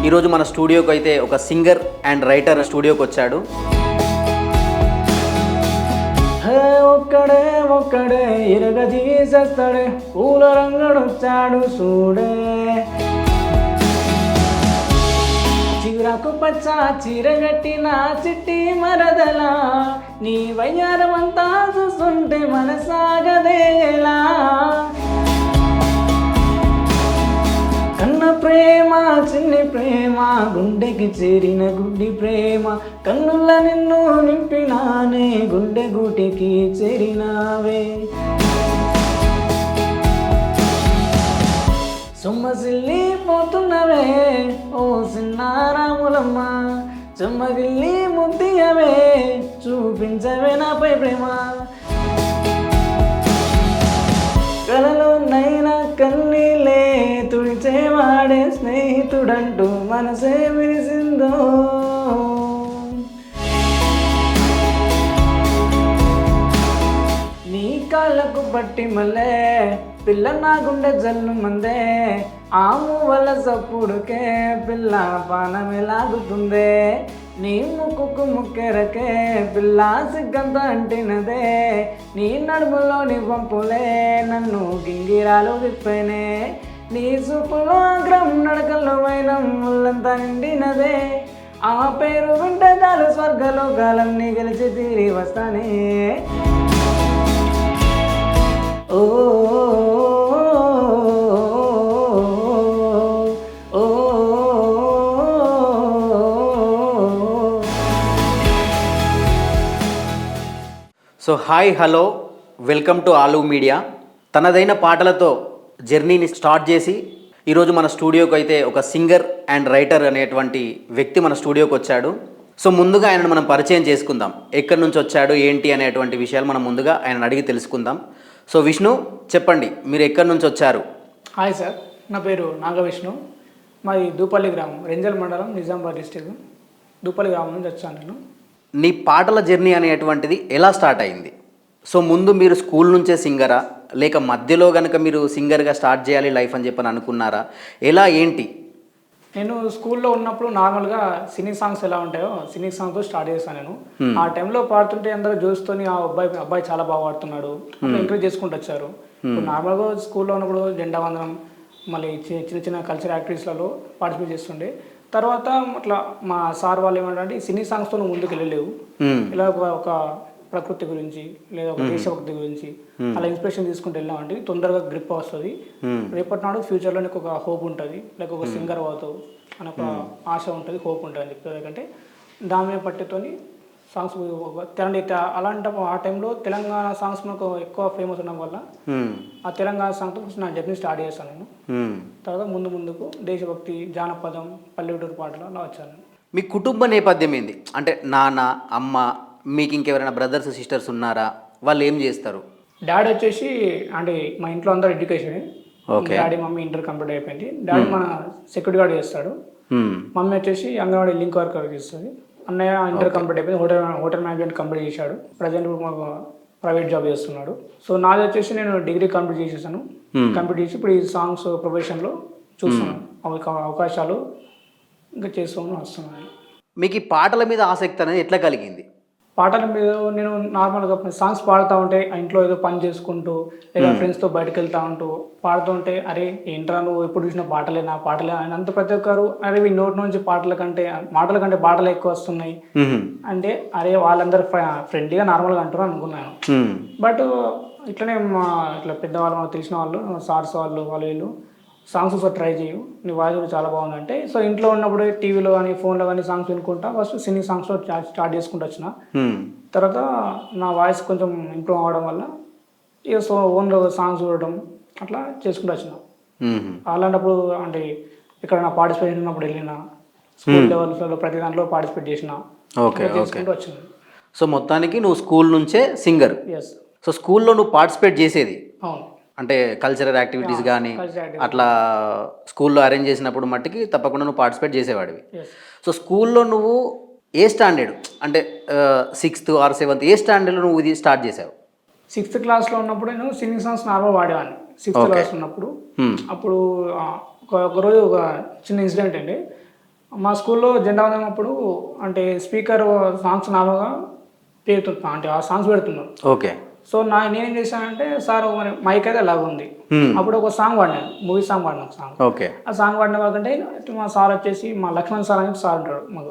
ఈరోజు మన స్టూడియోకి అయితే ఒక సింగర్ అండ్ రైటర్ స్టూడియోకి వచ్చాడు. ఒక్కడే ఒక్కడే ఇరగ తీసేస్తాడే పూల రంగడొచ్చాడు చూడే చిగురాకు పచ్చ చీరగట్టిన చిట్టి మరదలా నీ వయ్యారమంతా చూస్తుంటే మనసాగదేలా కన్న ప్రేమ చిన్ని ప్రేమ గుండెకి చేరిన గుడ్డి ప్రేమ కన్నుల నిన్ను నింపినానే గుండె గూటికి చేరినావే సొమ్మసిల్లి పోతున్నవే ఓ సిన్నారాములమ్మ చెమ్మగిల్లి ముద్దియవే చూపించవే నాపై ప్రేమ కలలో నైనా కన్నీలే తుడిచేవాడే స్నేహితుడంటూ మనసే విరిసిందో నీ కాళ్ళకు పట్టి మళ్ళే పిల్ల నా గుండె జల్లు మందే ఆము వల్ల సప్పుడుకే పిల్ల పానమే లాగుతుందే నీ ముక్కుకు ముక్కెరకే పిల్ల సిగ్గంత అంటినదే నీ నడుములోని వంపులే నన్ను గింగిరాలు విప్పేనే నీ చూపులో అగ్రం నడకల్లో వైనం ముళ్ళంతా నిండినదే ఆ పేరు వింటే చాలు స్వర్గలోకాలన్నీ గెలిచి తీరి వస్తానే ఓ so hi hello welcome to ఆలు మీడియా. తనదైన పాటలతో జర్నీని స్టార్ట్ చేసి ఈరోజు మన స్టూడియోకి అయితే ఒక సింగర్ అండ్ రైటర్ అనేటువంటి వ్యక్తి మన స్టూడియోకి వచ్చాడు. సో ముందుగా ఆయనను మనం పరిచయం చేసుకుందాం. ఎక్కడి నుంచి వచ్చాడు ఏంటి అనేటువంటి విషయాలు మనం ముందుగా ఆయన అడిగి తెలుసుకుందాం. సో విష్ణు, చెప్పండి, మీరు ఎక్కడి నుంచి వచ్చారు? హాయ్ సార్, నా పేరు నాగవిష్ణు. మాది దూపల్లి గ్రామం, రెంజల్ మండలం, నిజామాబాద్ డిస్టిక్. దూపల్లి గ్రామం నుంచి వచ్చాను నేను. నీ పాటల జర్నీ అనేటువంటిది ఎలా స్టార్ట్ అయింది? సో ముందు మీరు స్కూల్ నుంచే సింగరా, లేక మధ్యలో కనుక మీరు సింగర్గా స్టార్ట్ చేయాలి లైఫ్ అని చెప్పని అనుకున్నారా? ఎలా ఏంటి? నేను స్కూల్లో ఉన్నప్పుడు నార్మల్గా సినీ సాంగ్స్ ఎలా ఉంటాయో సినీ సాంగ్స్ స్టార్ట్ చేశాను నేను. ఆ టైంలో పాడుతుంటే అందరూ చూసుకొని ఆ అబ్బాయి చాలా బాగా పాడుతున్నాడు, ఎంకరేజ్ చేసుకుంటూ వచ్చారు. ఇప్పుడు నార్మల్గా స్కూల్లో ఉన్నప్పుడు జెండా వందనం, మళ్ళీ చిన్న చిన్న కల్చర్ యాక్టివిటీస్లలో పార్టిసిపేట్ చేస్తుండే. తర్వాత అట్లా మా సార్ వాళ్ళు ఏమంటే సినీ సాంగ్స్తో ముందుకు వెళ్ళలేవు, ఇలా ఒక ప్రకృతి గురించి లేదా ఒక దేశభక్తి గురించి అలా ఇన్స్పిరేషన్ తీసుకుంటూ వెళ్ళామంటే తొందరగా గ్రిప్ వస్తుంది. రేపటి నాడు ఫ్యూచర్లో నీకు ఒక హోప్ ఉంటుంది, లేక ఒక సింగర్ అవుతావు అని ఒక ఆశ ఉంటుంది, హోప్ ఉంటుంది అని చెప్పి. ఎందుకంటే దాని మీద పట్టితోని సాంగ్స్ అలాంటి ఆ టైంలో తెలంగాణ సాంగ్స్ మనకు ఎక్కువ ఫేమస్ ఉండడం వల్ల ఆ తెలంగాణ సాంగ్తో నా జర్నీ స్టార్ట్ చేశాను నేను. తర్వాత ముందుకు దేశభక్తి, జానపదం, పల్లెటూరు పాటలు అలా వచ్చాను. మీ కుటుంబ నేపథ్యం ఏంది? అంటే నాన్న, అమ్మ, మీకు ఇంకెవరైనా బ్రదర్స్ సిస్టర్స్ ఉన్నారా? వాళ్ళు ఏం చేస్తారు? డాడీ వచ్చేసి అంటే మా ఇంట్లో అందరూ education. Daddy mummy inter complete అయిపోయింది. డాడీ మన సెక్యూరిటీ గార్డ్ చేస్తాడు. మమ్మీ వచ్చేసి అంగన్వాడీ లింక్ వర్కర్ చేస్తుంది. అన్నయ్య ఇంటర్ కంప్లీట్ అయిపోయింది, హోటల్ మేనేజ్మెంట్ కంప్లీట్ చేశాడు. ప్రజెంట్ మాకు ప్రైవేట్ జాబ్ చేస్తున్నాడు. సో నాది వచ్చేసి నేను డిగ్రీ కంప్లీట్ చేసేసాను. కంప్లీట్ చేసి ఇప్పుడు ఈ సాంగ్స్ ప్రొఫెషన్లో చూస్తున్నాను, అవకాశాలు ఇంకా చేస్తున్నాను, వస్తున్నాను. మీకు ఈ పాటల మీద ఆసక్తి అనేది ఎట్లా కలిగింది? పాటల మీద నేను నార్మల్గా సాంగ్స్ పాడుతూ ఉంటే ఇంట్లో ఏదో పని చేసుకుంటూ లేదా ఫ్రెండ్స్తో బయటకు వెళ్తూ ఉంటూ పాడుతూ ఉంటే అరే ఏంట్రా నువ్వు ఎప్పుడు చూసిన పాటలే అని అంత ప్రతి ఒక్కరు అరే ఈ నోటి నుంచి మాటల కంటే పాటలు ఎక్కువ వస్తున్నాయి అంటే అరే వాళ్ళందరూ ఫ్రెండ్లీగా నార్మల్గా అంటారు అనుకున్నాను. బట్ ఇట్లనే ఇట్లా పెద్దవాళ్ళు మనకు తెలిసిన వాళ్ళు సార్స్ వాళ్ళు వీళ్ళు సాంగ్స్ ఒకసారి ట్రై చేయు, నీ వాయిస్ కూడా చాలా బాగుందంటే. సో ఇంట్లో ఉన్నప్పుడు టీవీలో కానీ ఫోన్లో కానీ సాంగ్స్ వినుకుంటా ఫస్ట్ సింగింగ్ సాంగ్స్లో స్టార్ట్ చేసుకుంటూ వచ్చిన. తర్వాత నా వాయిస్ కొంచెం ఇంప్రూవ్ అవ్వడం వల్ల ఇక సో ఓన్లో సాంగ్స్ చూడడం అట్లా చేసుకుంటూ వచ్చిన. అలాంటప్పుడు అంటే ఇక్కడ నా పార్టిసిపేట్ ఉన్నప్పుడు వెళ్ళిన స్కూల్ లెవెల్స్లో ప్రతి దాంట్లో పార్టిసిపేట్ చేసిన చేసుకుంటూ వచ్చిన. సో మొత్తానికి నువ్వు స్కూల్ నుంచే సింగర్. ఎస్. సో స్కూల్లో నువ్వు పార్టిసిపేట్ చేసేది అవును, అంటే కల్చరల్ యాక్టివిటీస్ కానీ అట్లా స్కూల్లో అరేంజ్ చేసినప్పుడు మట్టికి తప్పకుండా నువ్వు పార్టిసిపేట్ చేసేవాడివి. సో స్కూల్లో నువ్వు ఏ స్టాండర్డ్ అంటే 6th or 7th ఏ స్టాండర్డ్లో నువ్వు ఇది స్టార్ట్ చేసావు? 6th క్లాస్లో ఉన్నప్పుడు నేను సింగింగ్ సాంగ్స్ నార్మల్ వాడేవాడిని. 6th క్లాస్ ఉన్నప్పుడు అప్పుడు ఒకరోజు ఒక చిన్న ఇన్సిడెంట్ అండి. మా స్కూల్లో జెండా వందనం అప్పుడు అంటే స్పీకర్ సాంగ్స్ నార్మల్గా పేరుతున్నా అంటే ఆ సాంగ్స్ పెడుతున్నారు. ఓకే. సో నేనేం చేశానంటే సార్ మరి మైక్ అయితే అలాగ ఉంది. అప్పుడు ఒక సాంగ్ పాడినాను, మూవీ సాంగ్ పాడిన ఒక సాంగ్. ఓకే. ఆ సాంగ్ పాడిన వాళ్ళకంటే మా సార్ వచ్చేసి మా లక్ష్మణ్ సార్ అని సార్ ఉంటాడు మాకు,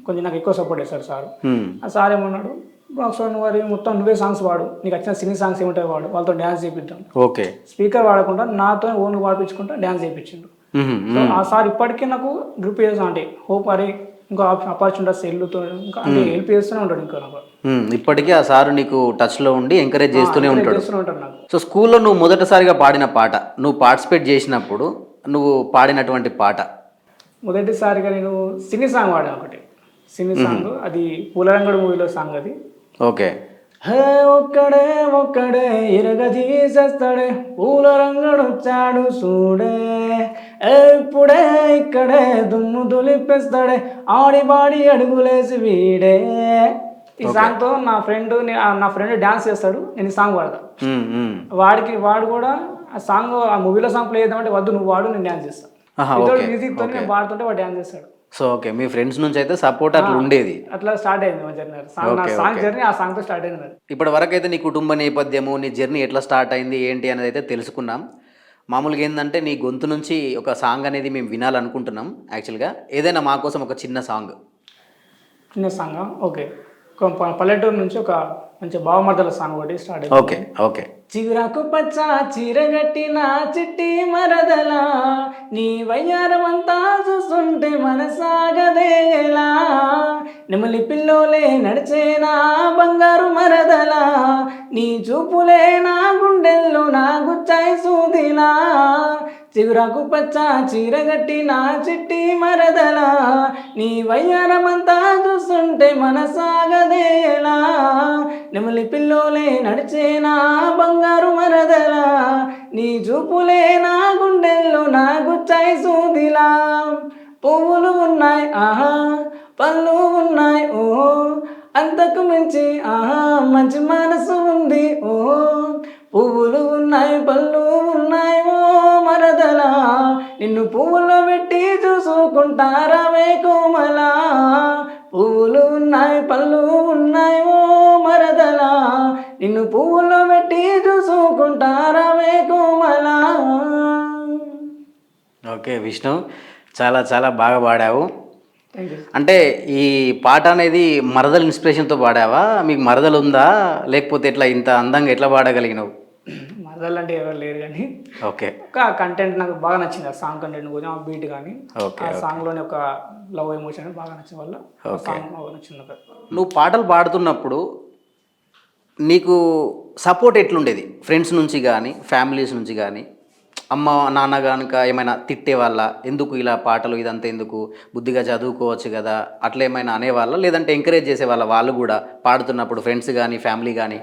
కొంచెం నాకు ఎక్కువ సపోర్ట్ చేశాడు సార్. ఆ సార్ ఏమన్నాడు, ఒకసారి నువ్వు మొత్తం నువ్వే సాంగ్స్ పాడు, నీకు వచ్చిన సినీ సాంగ్స్ ఏమిటాయి వాడు, వాళ్ళతో డ్యాన్స్ చేపిద్దాం. ఓకే. స్పీకర్ వాడకుండా నాతో ఓన్ పాడిపించుకుంటా డ్యాన్స్ చేయించిండు. సో ఆ సార్ ఇప్పటికీ నాకు గ్రూప్ చేస్తా అంటే హోప్ అరే ఇంకా ఆపర్చునిటీస్ ఎల్లుతో ఇంకా అంటే హెల్ప్ చేస్తూనే ఉంటాడు. ఇంకా నాకు ఇప్పటికీ ఆ సారు నీకు టచ్లో ఉండి ఎంకరేజ్ చేస్తూనే ఉంటాడు. నాకు. సో స్కూల్లో నువ్వు మొదటిసారిగా పాడిన పాట, నువ్వు పార్టిసిపేట్ చేసినప్పుడు నువ్వు పాడినటువంటి పాట? మొదటిసారిగా నేను సినీ సాంగ్ పాడాను ఒకటి, సినీ సాంగ్, అది పూలరంగడు మూవీలో సాంగ్ అది. ఓకే. హే ఒక్కడే ఒక్కడే ఇరగ తీసేస్తాడే, పూల రంగడొచ్చాడు చూడే, ఇప్పుడే ఇక్కడే దుమ్ము దులిపేస్తాడే, ఆడి బాడి అడుగులేసి వీడే. ఈ సాంగ్ తో నా ఫ్రెండ్ డాన్స్ చేస్తాడు, నేను ఈ సాంగ్ పాడతా. వాడు కూడా ఆ సాంగ్ ఆ మూవీలో సాంగ్ ప్లే చేద్దామంటే వద్దు నువ్వు వాడు, నేను డాన్స్ చేస్తాను. మ్యూజిక్ తో నేను పాడుతుంటే వాడు డాన్స్ చేస్తాడు. సో ఓకే, మీ ఫ్రెండ్స్ నుంచి అయితే సపోర్ట్ అట్లా ఉండేది. అట్లా స్టార్ట్ అయింది మా జర్నీ. సాంగ్ జర్నీ ఆ సాంగ్ తో స్టార్ట్ అయింది. ఇప్పటి వరకు అయితే నీ కుటుంబ నేపథ్యము, నీ జర్నీ ఎట్లా స్టార్ట్ అయింది ఏంటి అనేది అయితే తెలుసుకున్నాం. మామూలుగా ఏంటంటే నీ గొంతు నుంచి ఒక సాంగ్ అనేది మేము వినాలనుకుంటున్నాం. యాక్చువల్గా ఏదైనా మా కోసం ఒక చిన్న సాంగ్. ఓకే. పల్లెటూరు నుంచి ఒక మంచి భావమర్దల సాంగ్ ఒకటి స్టార్ట్ అయింది. ఓకే. ఓకే. చిగురాకు పచ్చ చీరగట్టిన చిట్టి మరదల, నీ వయ్యారమంతా చూస్తుంటే మనసాగదేలా, నెమలి పిల్లోలే నడిచేనా బంగారు మరదల, నీ చూపులే నా గుండెల్లో నా గుచ్చాయి సూదిలా, చిగురాకు పచ్చ చీరగట్టిన చిట్టి మరదల, నీ వయ్యారమంతా చూస్తుంటే మనసాగదేలా, నెమలి పిల్లోలే నడిచేనా బంగారు మరదల, నీ చూపులే నా గుండెల్లో నా గుచ్చాయి సూదిలా, పువ్వులు ఉన్నాయి ఆహా పళ్ళు ఉన్నాయి ఓహో, అంతకు మించి ఆహా మంచి మనసు ఉంది ఓహో, పువ్వులు ఉన్నాయి పళ్ళు ఉన్నాయి ఓ మరదల, నిన్ను పువ్వులో పెట్టి చూసుకుంటారావే కోమల, పువ్వులు ఉన్నాయి పళ్ళు ఉన్నాయి ఓ మరదల, నిన్ను పువ్వులో పెట్టి చూసుకుంటారావే కోమల. ఓకే విష్ణు, చాలా చాలా బాగా పాడావు. అంటే ఈ పాట అనేది మరదల ఇన్స్పిరేషన్తో పాడావా? మీకు మరదలు ఉందా, లేకపోతే ఎట్లా ఇంత అందంగా ఎట్లా పాడగలిగినావు? మరదలు అంటే ఎవరు లేరు కానీ ఓకే, ఒక కంటెంట్ నాకు బాగా నచ్చింది. ఆ సాంగ్ కంటెంట్ కొంచెం ఆ బీట్ కానీ ఆ సాంగ్లోని ఒక లవ్ ఎమోషన్ బాగా నచ్చిన వల్ల సాంగ్ బాగా నచ్చింది. నువ్వు పాటలు పాడుతున్నప్పుడు నీకు సపోర్ట్ ఎట్లుండేది? ఫ్రెండ్స్ నుంచి కానీ ఫ్యామిలీస్ నుంచి కానీ, అమ్మ నాన్న కనుక ఏమైనా తిట్టేవాళ్ళ, ఎందుకు ఇలా పాటలు ఇదంతా ఎందుకు, బుద్ధిగా చదువుకోవచ్చు కదా, అట్లా ఏమైనా అనేవాళ్ళ, లేదంటే ఎంకరేజ్ చేసేవాళ్ళ వాళ్ళు కూడా పాడుతున్నప్పుడు, ఫ్రెండ్స్ కానీ ఫ్యామిలీ కానీ?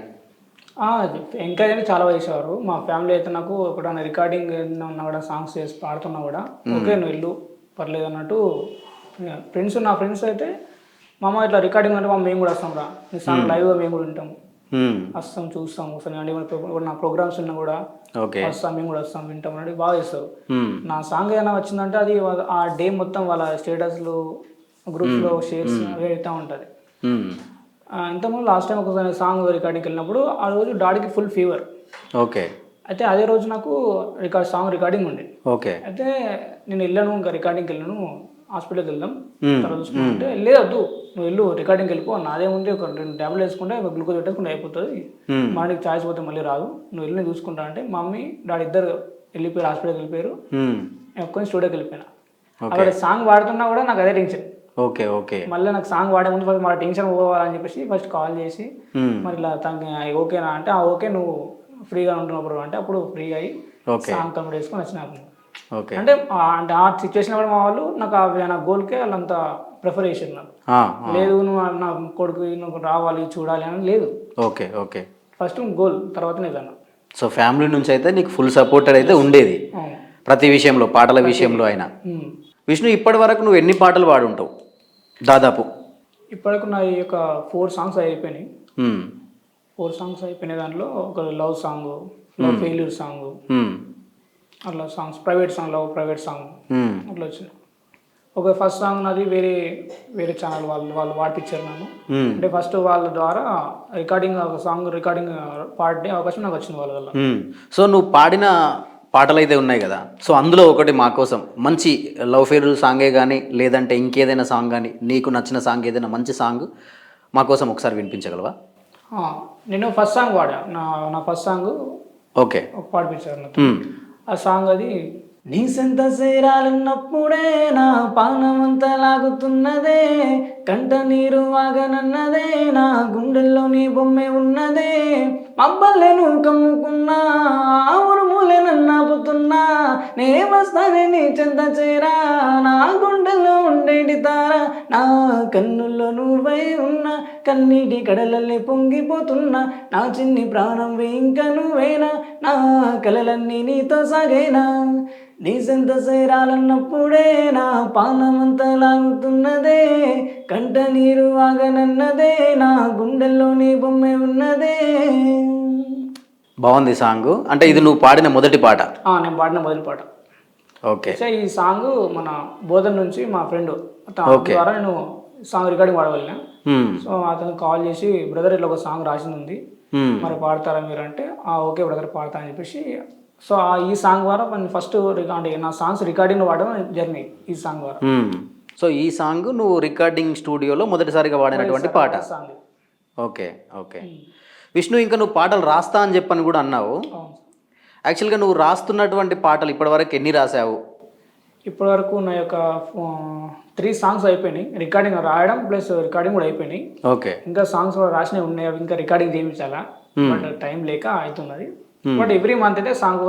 ఎంకరేజ్ అయితే చాలా చేసేవారు. మా ఫ్యామిలీ అయితే నాకు ఎప్పుడైనా రికార్డింగ్ ఉన్నా కూడా సాంగ్స్ చేసి పాడుతున్నా కూడా ఓకే నువ్వు వెళ్ళు పర్లేదు అన్నట్టు. నా ఫ్రెండ్స్ అయితే మా అమ్మ ఇట్లా రికార్డింగ్ అంటే మేము కూడా వస్తాం రా, నీ సాంగ్ లైవ్గా మేము కూడా వింటాం, వస్తాం చూస్తాం, ఒకసారి అంటే నా ప్రోగ్రామ్స్ ఉన్నా కూడా వస్తాం, మేము కూడా వస్తాం వింటాం అంటే బాగా చేస్తారు. నా సాంగ్ ఏదైనా వచ్చిందంటే అది ఆ డే మొత్తం వాళ్ళ స్టేటస్లు గ్రూప్స్లో షేర్స్ అవుతూ ఉంటుంది. ఇంతకుముందు లాస్ట్ టైం ఒకసారి సాంగ్ రికార్డింగ్కి వెళ్ళినప్పుడు ఆ రోజు డాడీకి ఫుల్ ఫీవర్. ఓకే. అయితే అదే రోజు నాకు సాంగ్ రికార్డింగ్ ఉండే. ఓకే. అయితే నేను వెళ్ళాను, ఇంకా రికార్డింగ్కి వెళ్ళాను, హాస్పిటల్కి వెళ్దాం తర్వాత చూసుకుంటే లేదు నువ్వు వెళ్ళు రికార్డింగ్కి వెళ్ళిపో, నాదేముంది ఒక 2 ట్యాబ్లెట్ వేసుకుంటే గ్లూకోజ్ పెట్టేసుకుంటే అయిపోతుంది, మార్నింగ్ ఛాయిస్ పోతే మళ్ళీ రాదు, నువ్వు వెళ్ళి చూసుకుంటా అంటే మా మమ్మీ డాడీ ఇద్దరు వెళ్ళిపోయారు, హాస్పిటల్కి వెళ్ళిపోయారు. నేను ఒక్కని స్టూడియోకి వెళ్ళిపోయినా. అక్కడ సాంగ్ పాడుతున్నా కూడా నాకు అదే టెన్షన్. ఓకే. ఓకే. మళ్ళీ నాకు సాంగ్ పాడే ముందు ఫస్ట్ మన టెన్షన్ పోవాలని చెప్పేసి ఫస్ట్ కాల్ చేసి మరి ఇలా తనకి ఓకేనా అంటే ఓకే నువ్వు ఫ్రీగా ఉంటున్నప్పుడు అంటే అప్పుడు ఫ్రీ అయ్యి సాంగ్ కంప్లీట్ చేసుకొని వచ్చినాను. అంటే ఆ సిచ్యువేషన్ కూడా మా వాళ్ళు నాకు నా గోల్కే వాళ్ళంతా ప్రిఫర్ చేసారు. నాకు లేదు నువ్వు నా కొడుకు నువ్వు రావాలి చూడాలి అని లేదు. ఓకే. ఓకే. ఫస్ట్ గోల్ తర్వాత ఏదన్నా. సో ఫ్యామిలీ నుంచి అయితే నీకు ఫుల్ సపోర్టెడ్ అయితే ఉండేది ప్రతి విషయంలో, పాటల విషయంలో అయినా. విష్ణు, ఇప్పటి వరకు నువ్వు ఎన్ని పాటలు పాడుంటావు దాదాపు? ఇప్పటికి నా ఈ యొక్క 4 సాంగ్స్ అయిపోయినాయి. 4 సాంగ్స్ అయిపోయినాయి. దాంట్లో ఒక love song, love failure song, అట్లా songs, private song, love private song అట్లా వచ్చినాయి. ఒక ఫస్ట్ సాంగ్ నాది వేరే వేరే ఛానల్ వాళ్ళు పాడిపించారు నన్ను. అంటే ఫస్ట్ వాళ్ళ ద్వారా రికార్డింగ్ ఒక సాంగ్ రికార్డింగ్ పాడే అవకాశం నాకు వచ్చింది వాళ్ళ వల్ల. సో నువ్వు పాడిన పాటలు అయితే ఉన్నాయి కదా, సో అందులో ఒకటి మా కోసం మంచి లవ్ ఫెయిల్యూర్ సాంగే కానీ లేదంటే ఇంకేదైనా సాంగ్ కానీ నీకు నచ్చిన సాంగ్ ఏదైనా మంచి సాంగ్ మా కోసం ఒకసారి వినిపించగలవా? నేను ఫస్ట్ సాంగ్ పాడా, నా ఫస్ట్ సాంగ్ ఓకే పాడిపించారు నాకు. ఆ సాంగ్ అది నీ సంత సేరాలన్నప్పుడే నా పానమంతా లాగుతున్నదే, కంట నీరు వాగనన్నదే, నా గుండెల్లో నీ బొమ్మే ఉన్నదే, మబ్బల్లెను కమ్ముకున్నా ఉరుములే నన్నాపుతున్నా, నే వస్తానే నీ చెంత చేరా, నా గుండెల్లో ఉండేటి తార, నా కన్నుల్లో నువ్వై ఉన్నా, కన్నీటి కడలల్లే పొంగిపోతున్నా, నా చిన్ని ప్రాణం ఇంకా నువ్వేనా, నా కలలన్నీ నీతో సాగేనా, నీ సంత సేరాలన్నప్పుడే నా పానమంతా లాగుతున్నదే, కంట నీరు ఆగనన్నదే, నా గుండెల్లో నీ బొమ్మే ఉన్నదే. బాగుంది సాంగ్. అంటే ఇది నువ్వు పాడిన మొదటి పాట? నేను పాడిన మొదటి పాట. ఓకే. ఈ సాంగ్ మన బోధన నుంచి మా ఫ్రెండ్ ద్వారా నేను సాంగ్ రికార్డింగ్ పాడగలిగిన. సో అతను కాల్ చేసి బ్రదర్ ఇట్లా ఒక సాంగ్ రాసింది ఉంది, మరి పాడతారా మీరు అంటే ఓకే బ్రదర్ పాడతా అని చెప్పేసి. సో ఈ సాంగ్ ద్వారా ఫస్ట్ అంటే నా సాంగ్స్ రికార్డింగ్ వాడడం జర్నీ ఈ సాంగ్ ద్వారా. సో ఈ సాంగ్ నువ్వు రికార్డింగ్ స్టూడియోలో మొదటిసారిగా వాడినటువంటి పాట. సాంగ్. Okay okay. విష్ణు, ఇంకా నువ్వు పాటలు రాస్తా అని చెప్పని కూడా అన్నావు. యాక్చువల్గా నువ్వు రాస్తున్నటువంటి పాటలు ఇప్పటివరకు ఎన్ని రాసావు? ఇప్పటివరకు నా యొక్క 3 సాంగ్స్ అయిపోయినాయి, రికార్డింగ్ రాయడం ప్లస్ రికార్డింగ్ కూడా అయిపోయినాయి. ఓకే. ఇంకా సాంగ్స్ కూడా రాసినవి ఉన్నాయి, అవి ఇంకా రికార్డింగ్ చేయించాలా, బట్ టైం లేక అవుతున్నది. బట్ ఎవ్రీ మంత్ అయితే సాంగ్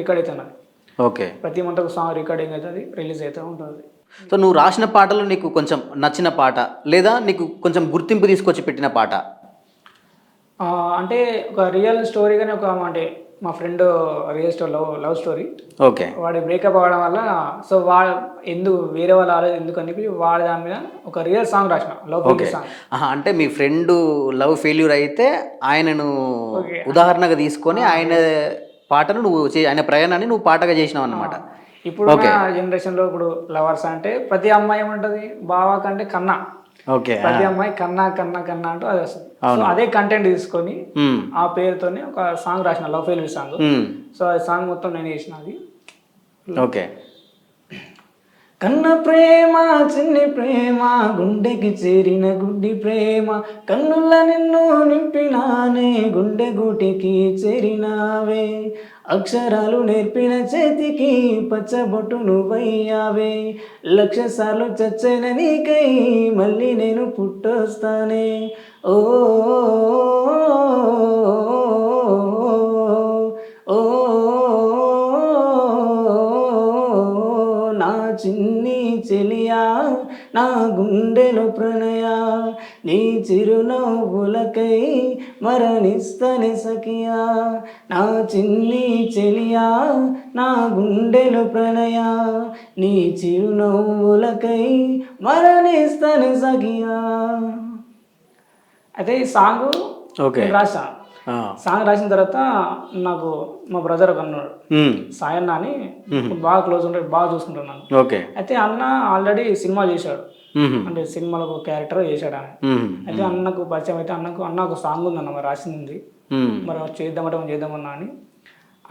రికార్డ్ అవుతున్నది. ఓకే. ప్రతి మంత్ ఒక సాంగ్ రికార్డింగ్ అవుతుంది, రిలీజ్ అవుతూ ఉంటుంది. సో నువ్వు రాసిన పాటలు నీకు కొంచెం నచ్చిన పాట లేదా నీకు కొంచెం గుర్తింపు తీసుకొచ్చి పెట్టిన పాట? అంటే ఒక రియల్ స్టోరీ కానీ ఒక అంటే మా friend real story love story. Okay. వాడి బ్రేకప్ అవ్వడం వల్ల సో ఎందుకు వేరే వాళ్ళు ఆలోచన ఎందుకు అని చెప్పి వాడి దాని మీద ఒక రియల్ సాంగ్ రాసిన లవ్ సాంగ్. అంటే మీ ఫ్రెండ్ లవ్ ఫెయిల్యూర్ అయితే ఆయనను ఉదాహరణగా తీసుకొని ఆయన పాటను నువ్వు ఆయన ప్రయాణాన్ని నువ్వు పాటగా చేసినావు అన్నమాట. ఇప్పుడు జనరేషన్లో ఇప్పుడు లవర్స్ అంటే ప్రతి అమ్మాయి ఏముంటుంది, బావా కంటే కన్నా, ఓకే, ప్రతి అమ్మాయి కన్నా కన్నా కన్నా అంటూ అది వస్తుంది. సో అదే కంటెంట్ తీసుకొని ఆ పేరుతోనే ఒక సాంగ్ రాసిన లవ్ ఫెయిల్యూర్ సాంగ్. సో ఆ సాంగ్ మొత్తం నేను చేసిన అది. ఓకే. కన్న ప్రేమ చిన్ని ప్రేమ, గుండెకి చేరిన గుడ్డి ప్రేమ, కన్నుల నిన్ను నింపినానే, గుండె గూటికి చేరినావే, అక్షరాలు నేర్పిన చేతికి పచ్చబొట్టు నువ్వయ్యావే, 1,00,000 సార్లు చచ్చిన నీకై మళ్ళీ నేను పుట్టొస్తానే, ఓ నా చిన్ని చెలియా, నా గుండెలో ప్రణయ, నీ చిరునవ్వులకై మరణిస్తని సఖియా, నా చిన్ని చెలియా, నా గుండెలో ప్రణయ, నీ చిరునవ్వులకై మరణిస్తని సఖియా. అయితే ఈ సాంగ్ రాసా. సాంగ్ రాసిన తర్వాత నాకు మా బ్రదర్ ఒక అన్నాడు, సాయన్న అని, బాగా క్లోజ్ ఉంటాడు, బాగా చూసుకుంటున్నాను. అయితే అన్న ఆల్రెడీ సినిమా చేశాడు, అంటే సినిమాలో ఒక క్యారెక్టర్ చేశాడు ఆయన. అయితే అన్నకు పరిచయం అయితే అన్న ఒక సాంగ్ ఉందన్న మరి రాసింది, మరి చేద్దామంటే చేద్దామన్నా అని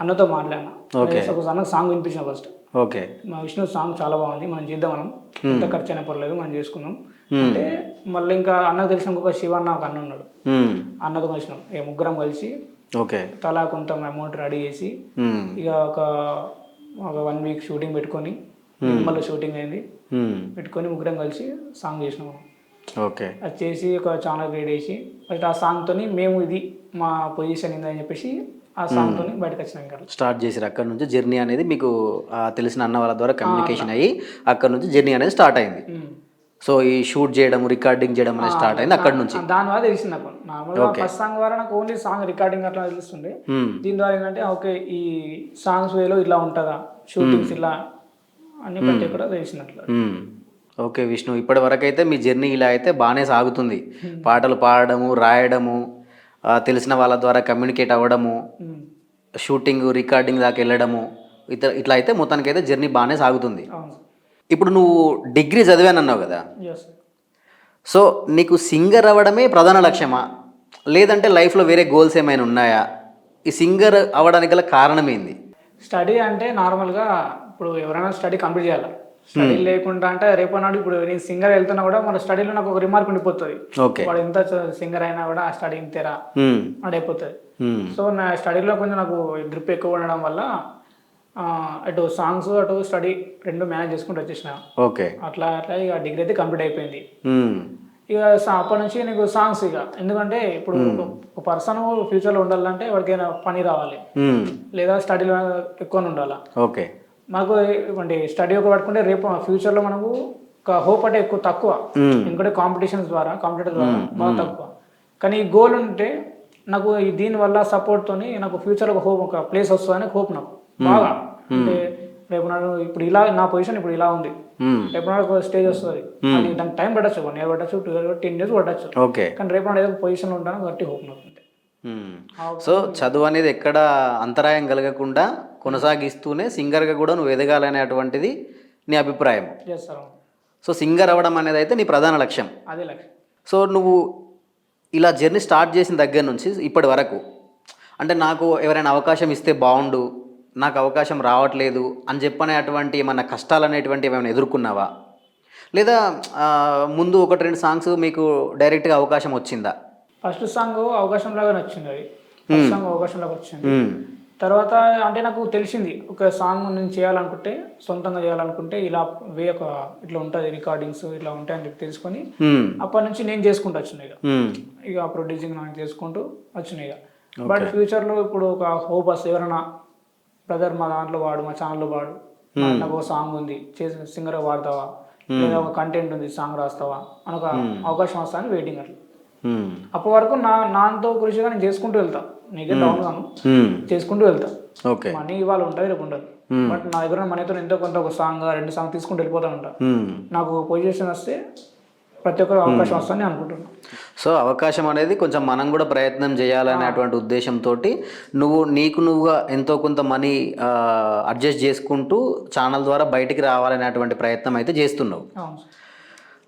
అన్నతో మాట్లాడినా. అన్నకు సాంగ్ వినిపించిన ఫస్ట్. ఓకే. మా విష్ణు సాంగ్ చాలా బాగుంది, మనం చేద్దాం, మనం ఎంత ఖర్చు అయినా పర్లేదు మనం చేసుకున్నాం అంటే. మళ్ళీ ఇంకా అన్నకు తెలిసిన ఒక శివ అన్న ఒక అన్న ఉన్నాడు, అన్నతో కలిసినాం, ముగ్గురం కలిసి తలా కొంత అమౌంట్ రెడీ చేసి ఇక ఒక 1 వీక్ షూటింగ్ పెట్టుకొని, మళ్ళీ షూటింగ్ అయింది, పెట్టుకొని ముగ్గురం కలిసి సాంగ్ చేసినాం. ఓకే. అది చేసి ఒక ఛానల్ క్రియేట్ చేసి ఫస్ట్ ఆ సాంగ్తో మేము ఇది మా పొజిషన్ ఏందని చెప్పేసి ఆ సాంగ్తో బయటకు వచ్చినాం. స్టార్ట్ చేసారు అక్కడ నుంచి జర్నీ అనేది, మీకు తెలిసిన అన్న వాళ్ళ ద్వారా కమ్యూనికేషన్ అయ్యి అక్కడ నుంచి జర్నీ అనేది స్టార్ట్ అయింది. సో ఈ షూట్ చేయడం, రికార్డింగ్ చేయడం అనేది స్టార్ట్ అయింది అక్కడ నుంచి. దాని ద్వారా తెలిసింది నాకు. నార్మల్గా ఫస్ట్ సాంగ్ ద్వారా నాకు ఓన్లీ సాంగ్ రికార్డింగ్ అట్లా తెలుస్తుండే. దీని ద్వారా ఏంటంటే ఓకే ఈ సాంగ్స్ వేలో ఇట్లా ఉంటుందా, షూటింగ్స్ ఇలా అన్ని బట్టి కూడా తెలిసినట్లు. ఓకే విష్ణు, ఇప్పటి వరకు అయితే మీ జర్నీ ఇలా అయితే బాగానే సాగుతుంది. పాటలు పాడడము, రాయడము, తెలిసిన వాళ్ళ ద్వారా కమ్యూనికేట్ అవ్వడము, షూటింగ్ రికార్డింగ్ దాకా వెళ్ళడము, ఇట్లా అయితే మొత్తానికైతే జర్నీ బాగానే సాగుతుంది. ఇప్పుడు నువ్వు డిగ్రీ చదివానన్నావు కదా, ఎస్. సో నీకు సింగర్ అవ్వడమే ప్రధాన లక్ష్యమా, లేదంటే లైఫ్లో వేరే గోల్స్ ఏమైనా ఉన్నాయా? ఈ సింగర్ అవ్వడానికి గల కారణం ఏంది? స్టడీ అంటే నార్మల్గా ఇప్పుడు ఎవరైనా స్టడీ కంప్లీట్ చేయాలి. స్టడీ లేకుండా అంటే రేపు నాడు ఇప్పుడు నేను సింగర్ వెళ్తున్నా కూడా మన స్టడీలో నాకు ఒక రిమార్క్ ఉండిపోతుంది. ఓకే. వాడు ఎంత సింగర్ అయినా కూడా ఆ స్టడీ ఇంతేరా అని అయిపోతుంది. సో నా స్టడీలో కొంచెం నాకు గ్రిప్ ఎక్కువ ఉండడం వల్ల అటు సాంగ్స్ అటు స్టడీ రెండు మేనేజ్ చేసుకుంటూ వచ్చేసిన. ఓకే. అట్లా అట్లా ఇక డిగ్రీ అయితే కంప్లీట్ అయిపోయింది. ఇక అప్పటి నుంచి నీకు సాంగ్స్ ఇక ఎందుకంటే ఇప్పుడు ఒక పర్సన్ ఫ్యూచర్లో ఉండాలంటే వాడికైనా పని రావాలి, లేదా స్టడీలో ఎక్కువ ఉండాలి. ఓకే. మాకు అంటే స్టడీ ఒక పట్టుకుంటే రేపు ఫ్యూచర్లో మనకు ఒక హోప్ అంటే ఎక్కువ తక్కువ, ఎందుకంటే కాంపిటీషన్స్ ద్వారా కాంపిటేటివ్ ద్వారా బాగా తక్కువ. కానీ ఈ గోల్ ఉంటే నాకు దీనివల్ల సపోర్ట్తోని నాకు ఫ్యూచర్లో ఒక హోప్, ఒక ప్లేస్ వస్తుందని హోప్ నాకు బాగా. అంటే రేపు నాడు ఇప్పుడు ఇలా నా పొజిషన్ ఇప్పుడు ఇలా ఉంది, రేపు నాడు ఒక స్టేజ్ వస్తుంది, అది దానికి టైం పట్టచ్చు, 1 year పట్టచ్చు, 2 years 10 years పట్టచ్చు. ఓకే. కానీ రేపు నాడు ఏదో పొజిషన్లో ఉంటాను గట్టి హోప్ నాకు. సో చదువు అనేది ఎక్కడ అంతరాయం కలగకుండా కొనసాగిస్తూనే సింగర్గా కూడా నువ్వు ఎదగాలనేటువంటిది నీ అభిప్రాయం. చేస్తాను. సో సింగర్ అవ్వడం అనేది అయితే నీ ప్రధాన లక్ష్యం. అదే లక్ష్యం. సో నువ్వు ఇలా జర్నీ స్టార్ట్ చేసిన దగ్గర నుంచి ఇప్పటి వరకు అంటే నాకు ఎవరైనా అవకాశం ఇస్తే బాగుండు, నాకు అవకాశం రావట్లేదు అని చెప్పనే అటువంటి ఏమన్నా కష్టాలు అనేటువంటి ఏమైనా ఎదుర్కొన్నావా, లేదా ముందు 1-2 సాంగ్స్ మీకు డైరెక్ట్గా అవకాశం వచ్చిందా? ఫస్ట్ సాంగ్ అవకాశం లాగా నచ్చింది, అది ఫస్ట్ సాంగ్ అవకాశంలాగా వచ్చింది. తర్వాత అంటే నాకు తెలిసింది ఒక సాంగ్ నేను చేయాలనుకుంటే, సొంతంగా చేయాలనుకుంటే ఇలా ఒక ఇట్లా ఉంటుంది రికార్డింగ్స్ ఇట్లా ఉంటాయని చెప్పి తెలుసుకొని అప్పటి నుంచి నేను చేసుకుంటూ వచ్చినాయి. ఇక ప్రొడ్యూసింగ్ నాకు చేసుకుంటూ వచ్చినాయి. బట్ ఫ్యూచర్లో ఇప్పుడు ఒక హోప్ వస్తే ఎవరైనా బ్రదర్ మా దాంట్లో వాడు, మా ఛానల్లో వాడు, నాకు ఒక సాంగ్ ఉంది చేసి సింగర్గా వాడతావా, లేదా ఒక కంటెంట్ ఉంది సాంగ్ రాస్తావా అని ఒక అవకాశం వస్తా అని వెయిటింగ్. అట్లా అప్పటి వరకు నాతో కృషిగా నేను చేసుకుంటూ వెళ్తా, నీకే డౌన్ గాను చేసుకుంటూ వెళ్తా. మనీ ఇవాళ ఉంటుంది రేపు ఉండదు, బట్ నా దగ్గర మనీతో ఎంతో కొంత ఒక సాంగ్ 2 సాంగ్ తీసుకుంటూ వెళ్ళిపోతా ఉంటా. నాకు పొజిషన్ వస్తే ప్రతి ఒక్కరు అవకాశం వస్తుందని అనుకుంటున్నాను. సో అవకాశం అనేది కొంచెం మనం కూడా ప్రయత్నం చేయాలనేటువంటి ఉద్దేశంతో నువ్వుగా ఎంతో కొంత మనీ అడ్జస్ట్ చేసుకుంటూ ఛానల్ ద్వారా బయటికి రావాలనేటువంటి ప్రయత్నం అయితే చేస్తున్నావు.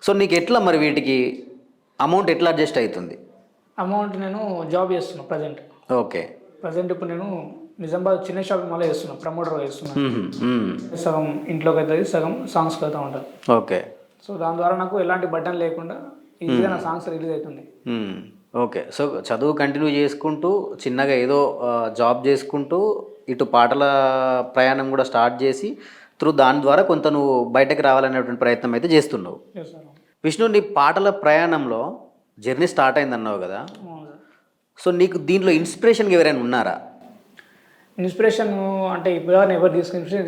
సో నీకు ఎట్లా మరి వీటికి అమౌంట్ ఎట్లా అడ్జస్ట్ అవుతుంది? అమౌంట్ నేను జాబ్ చేస్తున్నాను ప్రజెంట్. ఓకే. ప్రజెంట్ ఇప్పుడు నేను నిజామాబాద్ చిన్న షాపింగ్ మాల్లో చేస్తున్నాను, ప్రమోటర్ చేస్తున్నాను. సగం ఇంట్లోకి అవుతుంది, సగం సాంగ్స్కి అవుతూ ఉంటుంది. ఓకే. సో దాని ద్వారా నాకు ఎలాంటి బటన్ లేకుండా ఈజీగా నా సాంగ్స్ రిలీజ్ అవుతుంది. ఓకే. సో చదువు కంటిన్యూ చేసుకుంటూ చిన్నగా ఏదో జాబ్ చేసుకుంటూ ఇటు పాటల ప్రయాణం కూడా స్టార్ట్ చేసి దాని ద్వారా కొంత నువ్వు బయటకు రావాలనేటువంటి ప్రయత్నం అయితే చేస్తున్నావు. విష్ణు, నీ పాటల ప్రయాణంలో జర్నీ స్టార్ట్ అయింది అన్నావు కదా, సో నీకు దీంట్లో ఇన్స్పిరేషన్గా ఎవరైనా ఉన్నారా? ఇన్స్పిరేషన్ అంటే ఇప్పుడు ఎవరు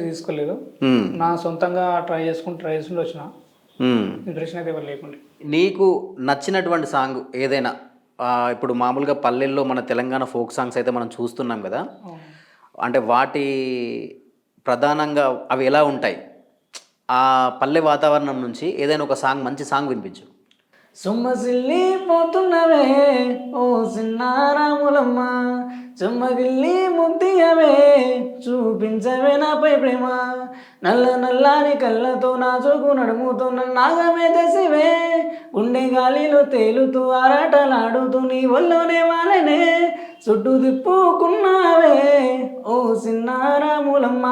తీసుకోలేదు, నా సొంతంగా ట్రై చేసుకుంటూ వచ్చిన. ఇన్స్పిరేషన్ అయితే ఎవరు లేకుండా. నీకు నచ్చినటువంటి సాంగ్ ఏదైనా, ఇప్పుడు మామూలుగా పల్లెల్లో మన తెలంగాణ ఫోక్ సాంగ్స్ అయితే మనం చూస్తున్నాం కదా, అంటే వాటి ప్రధానంగా అవి ఎలా ఉంటాయి, ఆ పల్లె వాతావరణం నుంచి ఏదైనా ఒక సాంగ్, మంచి సాంగ్ వినిపించు. సొమ్మసిల్లి పోతున్నవే ఓ సిన్నారాములమ్మ, చెమ్మగిల్లి ముద్దియవే చూపించవే నాపై ప్రేమ, నల్ల నల్లాని కళ్ళతో నా చోకు నడుముతో నన్నాగమే దశవే, గుండె గాలిలో తేలుతూ ఆరాటలాడుతూ నీ ఒళ్ళోనే వాలనే, చుట్టూ తిప్పుకున్నావే ఓ సిన్నారాములమ్మ,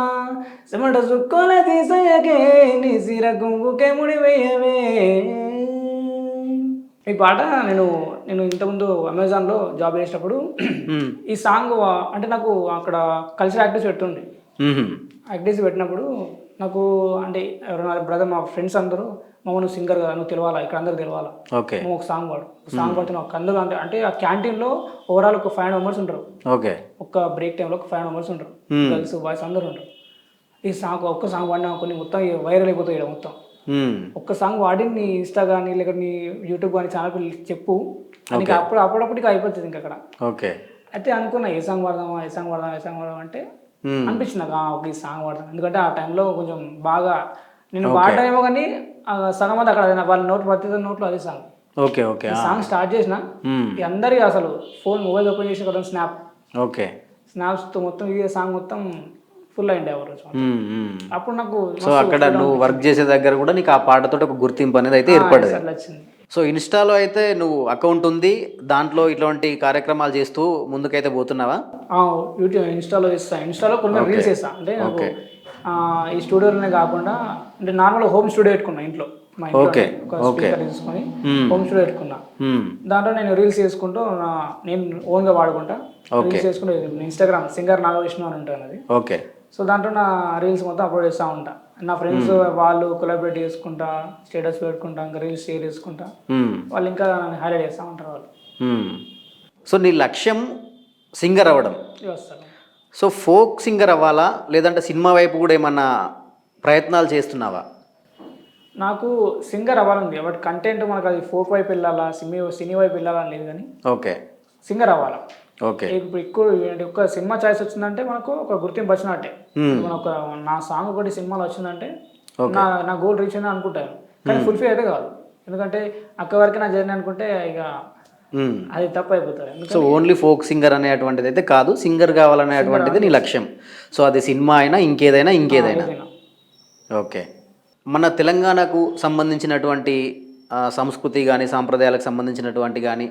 చెమట చుక్కల తీసయకే నీ సిర గుంగుకే ముడివేయవే. ఈ పాట నేను ఇంతకుముందు అమెజాన్లో జాబ్ చేసేటప్పుడు ఈ సాంగ్ అంటే నాకు అక్కడ కల్చరల్ యాక్టివిటీస్ పెట్టుండే. యాక్టివిటీస్ పెట్టినప్పుడు నాకు అంటే ఎవరైనా బ్రదర్, మా ఫ్రెండ్స్ అందరూ నువ్వు సింగర్ కదా, నువ్వు తెలవాలా, ఇక్కడ అందరూ తెలవాలా, నువ్వు ఒక సాంగ్ పాడు, సాంగ్ పాడుతున్నావు అందరూ. అంటే ఆ క్యాంటీన్లో ఓవరాల్ ఒక 500 members ఉంటారు. ఒక్క బ్రేక్ టైంలో ఒక 500 members ఉంటారు, గర్ల్స్ బాయ్స్ అందరూ ఉంటారు. ఈ సాంగ్ ఒక్క సాంగ్ పాడినా కొన్ని మొత్తం వైరల్ అయిపోతాయి ఇక్కడ మొత్తం. ఒక్క సాంగ్ వాడి నీ ఇన్స్టా కానీ లేక నీ యూట్యూబ్ కానీ ఛానల్ చెప్పు, నీకు అప్పుడప్పుడు అయిపోతుంది ఇంకా అక్కడ. అయితే అనుకున్నా ఏ సాంగ్ వాడదామా అంటే అనిపించింది నాకు ఈ సాంగ్ వాడదాం. ఎందుకంటే ఆ టైంలో కొంచెం బాగా నేను వాడటమేమో కానీ సగం మంది అక్కడ వాళ్ళ నోట్ ప్రతి నోట్లో అదే సాంగ్. సాంగ్ స్టార్ట్ చేసిన అందరికి అసలు మొబైల్ ఓపెన్ చేసి కదా స్నాప్స్తో మొత్తం ఈ సాంగ్ మొత్తం ఫుల్ అయింది ఆ రోజు. అప్పుడు నాకు సో అక్కడ నువ్వు వర్క్ చేసే దగ్గర కూడా నీకు ఆ పాటతో ఒక గుర్తింపు అనేది అయితే ఏర్పడదు. అట్లా వచ్చింది. సో ఇన్స్టాలో అయితే నువ్వు అకౌంట్ ఉంది, దాంట్లో ఇట్లాంటి కార్యక్రమాలు చేస్తూ ముందుకైతే పోతున్నావా? యూట్యూబ్ ఇన్స్టాలో ఇస్తాను, ఇన్స్టాలో కొన్ని రీల్స్ చేస్తాను. అంటే నాకు ఈ స్టూడియోలోనే కాకుండా అంటే నార్మల్ హోమ్ స్టూడియో పెట్టుకున్నా ఇంట్లో, మా ఇంట్లో ఒక స్పీకర్ తీసుకొని హోమ్ స్టూడియో పెట్టుకున్నా. దాంట్లో నేను రీల్స్ చేసుకుంటూ నేను ఓన్గా వాడుకుంటా రీల్స్ చేసుకుంటూ ఇన్స్టాగ్రామ్ సింగర్ నాగవిష్ణు అని ఉంటుంది అది. ఓకే. సో దాంట్లో నా రీల్స్ మొత్తం అప్లోడ్ చేస్తూ ఉంటా. నా ఫ్రెండ్స్ వాళ్ళు కొలాబరేట్ చేసుకుంటా, స్టేటస్ పెట్టుకుంటా, ఇంకా రీల్స్ షేర్ చేసుకుంటా, వాళ్ళు ఇంకా హైలైట్ చేస్తూ ఉంటారు వాళ్ళు. సో నీ లక్ష్యం సింగర్ అవ్వడం. వస్తారు. సో ఫోక్ సింగర్ అవ్వాలా, లేదంటే సినిమా వైపు కూడా ఏమన్నా ప్రయత్నాలు చేస్తున్నావా? నాకు సింగర్ అవ్వాలండి, బట్ కంటెంట్ మనకు అది ఫోక్ వైపు వెళ్ళాలా, సినీ వైపు వెళ్ళాలని లేదు, కానీ ఓకే సింగర్ అవ్వాలా. ఓకే. ఇప్పుడు ఒక సినిమా చాయిస్ వచ్చిందంటే మనకు ఒక గుర్తింపు వచ్చినట్టే. మన ఒక నా సాంగ్ ఒకటి సినిమాలో వచ్చిందంటే నా గోల్ రీచ్ అయింది అనుకుంటాను, కానీ ఫుల్ఫిల్ అయితే కాదు. ఎందుకంటే అక్కడ వరకు నా జర్నీ అనుకుంటే ఇక అది తప్పు అయిపోతుంది. సో ఓన్లీ ఫోక్ సింగర్ అనేటువంటిది అయితే కాదు, సింగర్ కావాలనేటువంటిది నీ లక్ష్యం. సో అది సినిమా అయినా ఇంకేదైనా. ఓకే. మన తెలంగాణకు సంబంధించినటువంటి సంస్కృతి కానీ సాంప్రదాయాలకు సంబంధించినటువంటి కానీ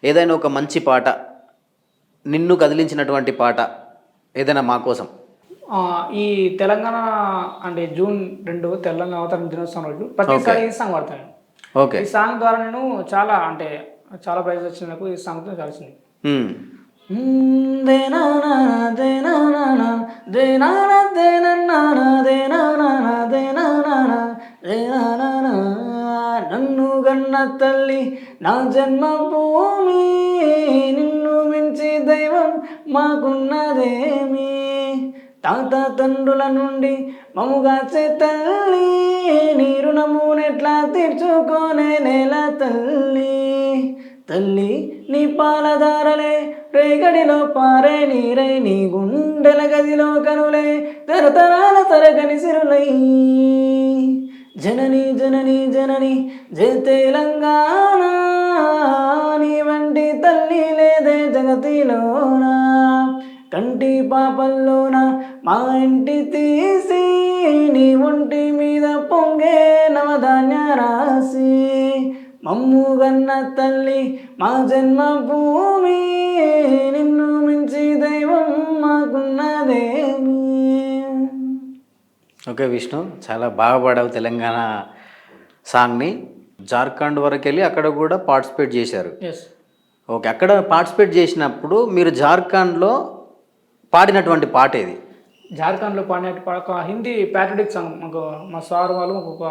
ఏదైనా ఒక మంచి పాట, నిన్ను కదిలించినటువంటి పాట ఏదైనా మా కోసం. ఈ తెలంగాణ అంటే జూన్ 2 తెలంగాణ అవతరణ దినోత్సవం రోజు ప్రతిసారి ఈ సాంగ్ వాడతాను. ఓకే. ఈ సాంగ్ ద్వారా నేను చాలా ప్రైజ్ వచ్చింది నాకు. ఈ సాంగ్తో కలిసింది. నన్ను గన్న తల్లి నా జన్మభూమి, నిన్ను మించి దైవం మాకున్నదేమి, తాత తండ్రుల నుండి మముగాచే తల్లి, నీ రుణమునెట్లా తీర్చుకోనే నేల తల్లి. తల్లి నీ పాలధారలే రేగడిలో పారే నీరై, నీ గుండెల గదిలో కనులే తరతరాల తరగని సిరులై. జనని జనని జనని జయ తెలంగాణ, నీ వంటి తల్లి లేదే జగతిలోనా, కంటి పాపల్లోన మా ఇంటి తీసి, నీ ఒంటి మీద పొంగే నవధాన్య రాసి, మమ్ము గన్న తల్లి మా జన్మభూమి, నిన్ను మించి దైవం మాకున్నదేమి. ఓకే విష్ణు, చాలా బాగా పాడావు తెలంగాణ సాంగ్ని. జార్ఖండ్ వరకు వెళ్ళి అక్కడ కూడా పార్టిసిపేట్ చేశారు. ఓకే. అక్కడ పార్టిసిపేట్ చేసినప్పుడు మీరు జార్ఖండ్లో పాడినటువంటి పాట ఏది? జార్ఖండ్లో పాడినట్టు ఒక హిందీ ప్యాట్రియాటిక్ సాంగ్. మాకు మా సార్ వాళ్ళు ఒక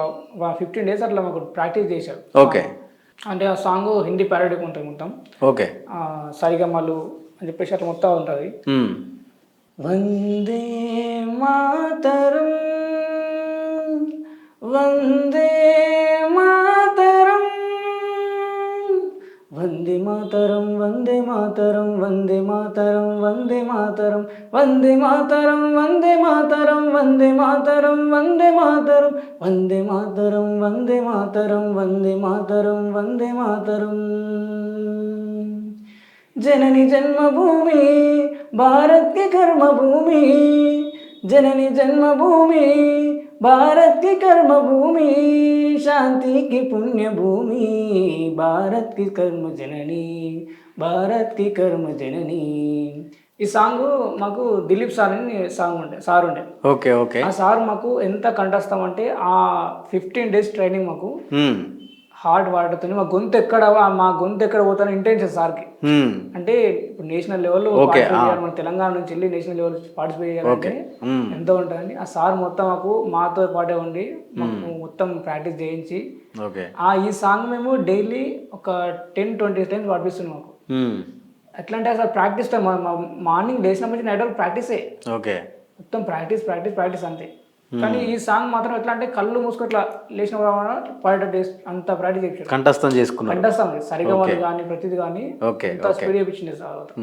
15 days అట్లా మాకు ప్రాక్టీస్ చేశారు. ఓకే. అంటే ఆ సాంగ్ హిందీ ప్యాట్రియాటిక్ ఉంటుంది మొత్తం. ఓకే. సరిగమలు అని చెప్పేసి అట్లా మొత్తం ఉంటుంది. వందే మాతరం వందే మాతరం వందే మాతరం వందే మాతరం వందే మాతరం వందే మాతరం వందే మాతరం వందే మాతరం వందే మాతరం వందే మాతరం వందే మాతరం వందే మాతరం వందే మాతరం వందే మాతరం. जननी जन्मभूमि भारत की कर्मभूमि, जननी जन्मभूमि भारत की कर्मभूमि, शांति की पुण्य भूमि, भारत की कर्म जननी, भारत की कर्म जननी. ఈ సాంగ్ మాకు దిలీప్ సార్ అని సార్ ఉండే. ఓకే. ఓకే. ఆ సార్ మాకు ఎంత కంఠస్థం అంటే ఆ 15 days ట్రైనింగ్ మాకు హార్డ్ వాడుతుంది. మా గొంతు ఎక్కడ పోతాను ఇంటెన్షన్ సార్కి. అంటే ఇప్పుడు నేషనల్ లెవెల్లో మన తెలంగాణ నుంచి వెళ్ళి నేషనల్ లెవెల్ పార్టిసిపేట్ చేయాలంటే ఎంత ఉంటుందని ఆ సార్ మొత్తం మాతో పాటే ఉండి మాకు మొత్తం ప్రాక్టీస్ చేయించి ఈ సాంగ్ మేము డైలీ ఒక 10-20 times పాడిపిస్తున్నాం మాకు. ఎట్లా అంటే అసలు ప్రాక్టీస్ టైం మార్నింగ్ లేచినప్పటి నుంచి నైట్ వరకు ప్రాక్టీసే. మొత్తం ప్రాక్టీస్ అంతే. కానీ ఈ సాంగ్ మాత్రం ఎట్లా అంటే కళ్ళు మూసుకు ఇట్లా లేచిన పాడేటట్టు అంత ప్రాక్టీస్ చేయించారు. కంఠస్థం సరిగమలు కానీ ప్రతిది కానీ స్పీడ్ చేయించింది సార్.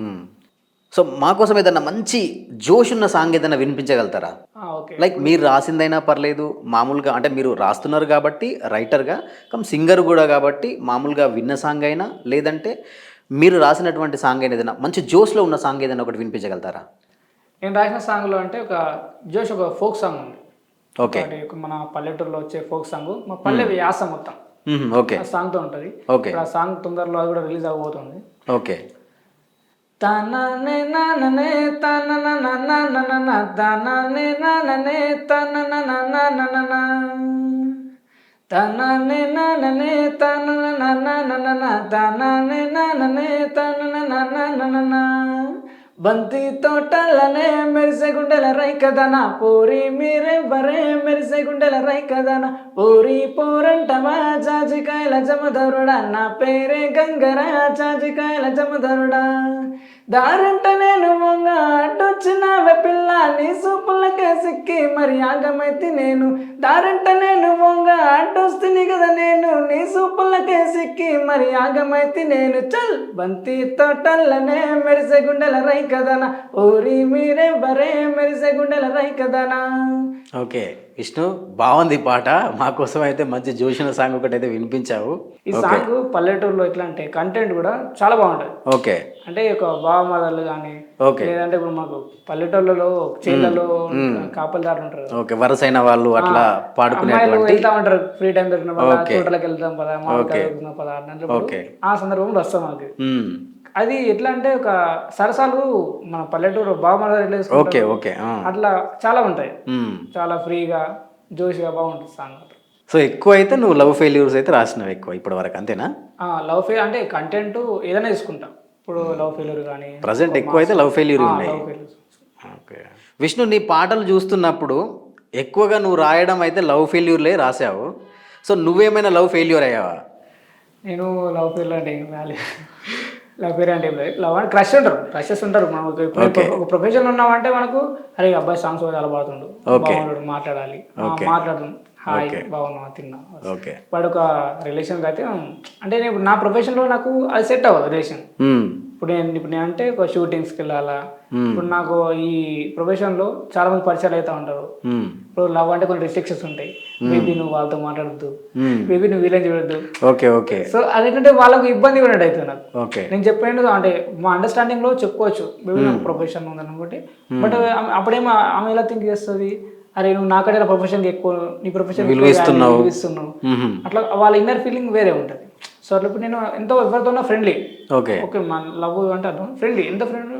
సో మా కోసం ఏదన్నా మంచి జోష్ ఉన్న సాంగ్ ఏదైనా వినిపించగలుగుతారా? లైక్ మీరు రాసిందైనా పర్లేదు, మామూలుగా అంటే మీరు రాస్తున్నారు కాబట్టి రైటర్గా సింగర్ కూడా కాబట్టి మామూలుగా విన్న సాంగ్ అయినా, లేదంటే మీరు రాసినటువంటి సాంగ్ అయినా ఏదైనా మంచి జోష్లో ఉన్న సాంగ్ ఏదైనా ఒకటి వినిపించగలుగుతారా? నేను రాసిన సాంగ్లో అంటే ఒక జోష్ ఒక ఫోక్ సాంగ్ ఉంది. ఓకే. ఒకటి మన పల్లెటూరులో వచ్చే ఫోక్ సాంగ్, మా పల్లె యాస మొత్తం ఓకే. ఆ సాంగ్తో ఉంటుంది. ఓకే. ఆ సాంగ్ తొందరలో అది కూడా రిలీజ్ అవబోతుంది. ఓకే. తననే నాననే తననననననన తననే నాననే తనననననన తననే నాననే తనననననన తననే నాననే తనననననన బంతి తోటలనే మెరిసే గుండెల రైకదన పోరి మీరెవ్వరే మెరిసే గుండెల రైకదన పోరి పోరంటమా జాజికాయల జమదరుడా నా పేరే గంగరా జాజికాయల జమదరుడా దారంట నేను మొంగ అడ్డొచ్చినావే పిల్ల నీ సూపులకే సిక్కి మరి ఆగమైతి నేను దారంట నేను మొంగ అడ్డొస్తుంది కదా నేను నీ సూపులకే సిక్కి మరి ఆగమైతి నేను చల్ బంతి తోటల్లనే మెరిసే గుండెల రైకదన ఊరి మీరెవ్వరే మెరిసే గుండెల రైకదన. ఓకే విష్ణు, బాగుంది పాట. మా కోసం అయితే మంచి జోషిన సాంగ్ ఒకటి అయితే వినిపించావు. ఈ సాంగ్ పల్లెటూరులో ఎట్లా అంటే కంటెంట్ కూడా చాలా బాగుంటుంది. ఓకే. అంటే ఒక బావమదర్లు కానీ ఓకే. లేదంటే ఇప్పుడు మాకు పల్లెటూళ్ళలో చేళ్లలో కాపలిదారులు ఉంటారు. ఓకే, వరుసైన వాళ్ళు అట్లా అమ్మాయిలు పాడుకునేటువంటి. వెళ్తా ఉంటారు ఫ్రీ టైం దొరికిన పదా, తోటలకు వెళ్తాం పదా, మామిడికాయ దొరికిన పదా అన్నప్పుడు ఓకే. ఆ సందర్భంలో వస్తాం మాకు. అది ఎట్లా అంటే ఒక సరసాలు మన పల్లెటూరు బావమదర్ ఎట్లా ఓకే. చేసుకుంటారు ఓకే. అట్లా చాలా ఉంటాయి. చాలా ఫ్రీగా జోష్గా బాగుంటుంది సాంగ్. సో ఎక్కువ అయితే నువ్వు లవ్ ఫెయిల్యూర్స్ అయితే రాసినావు ఎక్కువ ఇప్పటి వరకు, అంతేనా? లవ్ ఫెయిల్ అంటే కంటెంట్ ఏదైనా తీసుకుంటాం. ఇప్పుడు లవ్ ఫెయిల్యూర్ కానీ ప్రజెంట్ ఎక్కువ అయితే లవ్ ఫెయిల్యూర్ ఉన్నాయి. ఓకే విష్ణు, నీ పాటలు చూస్తున్నప్పుడు ఎక్కువగా నువ్వు రాయడం అయితే లవ్ ఫెయిల్యూర్లే రాసావు. సో నువ్వేమైనా లవ్ ఫెయిల్యూర్ అయ్యావా? నేను లవ్ ఫెయిల్యూర్ అంటే ఏం రాలేదు. లవ్ ఫెయిల్యూర్ అంటే ఏం లేదు. లవ్ అంటే క్రషెస్ ఉంటారు. మనకు ఒక ప్రొఫెషన్ ఉన్నామంటే మనకు అరే అబ్బాయి సాంగ్స్ చాలా బాగుంటుండు, బాగుండు, మాట్లాడాలి, మాట్లాడుతుంది, హాయ్ బాగున్నా తిన్నా. వాడు ఒక రిలేషన్ అయితే అంటే నేను నా ప్రొఫెషన్లో నాకు అది సెట్ అవ్వదు రిలేషన్. ఇప్పుడు నేను అంటే ఒక షూటింగ్స్కి వెళ్ళాలా. ఇప్పుడు నాకు ఈ ప్రొఫెషన్లో చాలా మంది పరిచయాలు అవుతా ఉంటారు. ఇప్పుడు లవ్ అంటే కొన్ని రిస్ట్రిక్షన్స్ ఉంటాయి. బేబీ నువ్వు వాళ్ళతో మాట్లాడద్దు, బేబీ నువ్వు వీళ్ళని చూడద్దు. ఓకే. ఓకే. సో అదేంటంటే వాళ్ళకు ఇబ్బంది పడినట్టు అవుతుంది నాకు. ఓకే. నేను చెప్పేది అంటే మా అండర్స్టాండింగ్ లో చెప్పుకోవచ్చు బేబీ నాకు ప్రొఫెషన్ ఉందని అనుకుంటే. బట్ అప్పుడేమో ఆమె ఎలా థింక్ చేస్తుంది, అరే నువ్వు నాకంటే నా ప్రొఫెషన్కి ఎక్కువ, నీ ప్రొఫెషన్ విలువిస్తున్నావు అట్లా వాళ్ళ ఇన్నర్ ఫీలింగ్ వేరే ఉంటుంది. సో అట్లా ఇప్పుడు నేను ఎంతో ఎవరితోన్నా ఫ్రెండ్లీ. ఓకే మన లవ్ అంటే అర్థం ఫ్రెండ్లీ, ఎంత ఫ్రెండ్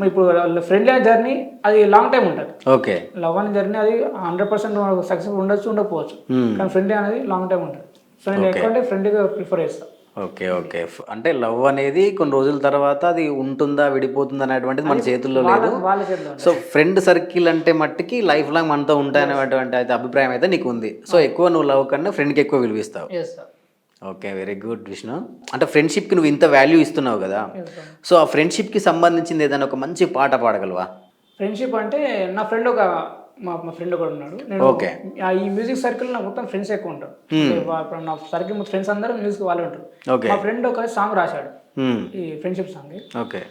ఇప్పుడు ఫ్రెండ్లీ అనే జర్నీ అది లాంగ్ టైం ఉంటుంది. ఓకే. లవ్ అనే జర్నీ అది 100% సక్సెస్ ఉండొచ్చు ఉండకపోవచ్చు, కానీ ఫ్రెండ్లీ అనేది లాంగ్ టైం ఉంటుంది. సో నేను ఎక్కువ అంటే ఫ్రెండ్లీగా ప్రిఫర్ చేస్తాను. ఓకే. ఓకే. అంటే లవ్ అనేది కొన్ని రోజుల తర్వాత అది ఉంటుందా విడిపోతుందా అనేటువంటిది మన చేతుల్లో లేదు. సో ఫ్రెండ్ సర్కిల్ అంటే మట్టికి లైఫ్ లాంగ్ మనతో ఉంటాయనేటువంటి అయితే అభిప్రాయం అయితే నీకు ఉంది. సో ఎక్కువ నువ్వు లవ్ కన్నా ఫ్రెండ్కి ఎక్కువ విలువిస్తావు. Okay, very good Vishnu. అంటే ఫ్రెండ్షిప్కి నువ్వు ఇంత వాల్యూ ఇస్తున్నావు కదా, సో ఆ ఫ్రెండ్షిప్కి సంబంధించింది ఏదైనా ఒక మంచి పాట పాడగలవా? ఫ్రెండ్షిప్ అంటే నా ఫ్రెండ్ ఒక మా ఫ్రెండ్ కూడా ఉన్నాడు. నేను ఈ మ్యూజిక్ సర్కిల్ నాకు మొత్తం ఫ్రెండ్స్ ఎక్కువ ఉంటారు. నా సర్కిల్ మొత్తం ఫ్రెండ్స్ అందరూ మ్యూజిక్ వాళ్ళే ఉంటారు. మా ఫ్రెండ్ ఒక సాంగ్ రాశాడు, ఈ ఫ్రెండ్షిప్ సాంగ్. ఓకే.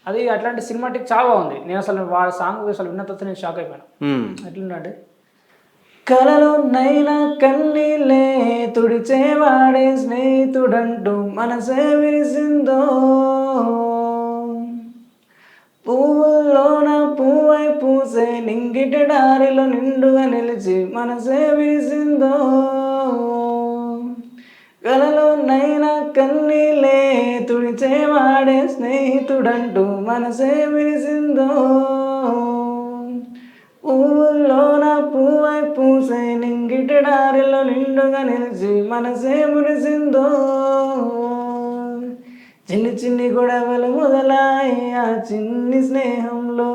అది అట్లాంటి సినిమాటిక్ చాలా బాగుంది. నేను అసలు వాళ్ళ సాంగ్ అసలు విన్న తర్వాత నేను షాక్ అయిపోయాను. ఎట్లుందంటే కలలో నైనా కన్నీలే తుడిచేవాడే స్నేహితుడంటూ మనసే విరిసిందో, పువ్వుల్లోన పువ్వై పూసే నింగిటి డారిలో నిండుగా నిలిచి మనసే విరిసిందో, కలలో నైనా కన్నీలే తుడిచేవాడే స్నేహితుడంటూ మనసే విరిసిందో, పువ్వుల్లోన పువ్వై పూసే నింగిటి డారిలో నిండుగా నిలిచి మనసే మురిసిందో, చిన్ని చిన్ని గొడవలు మొదలాయి ఆ చిన్ని స్నేహంలో,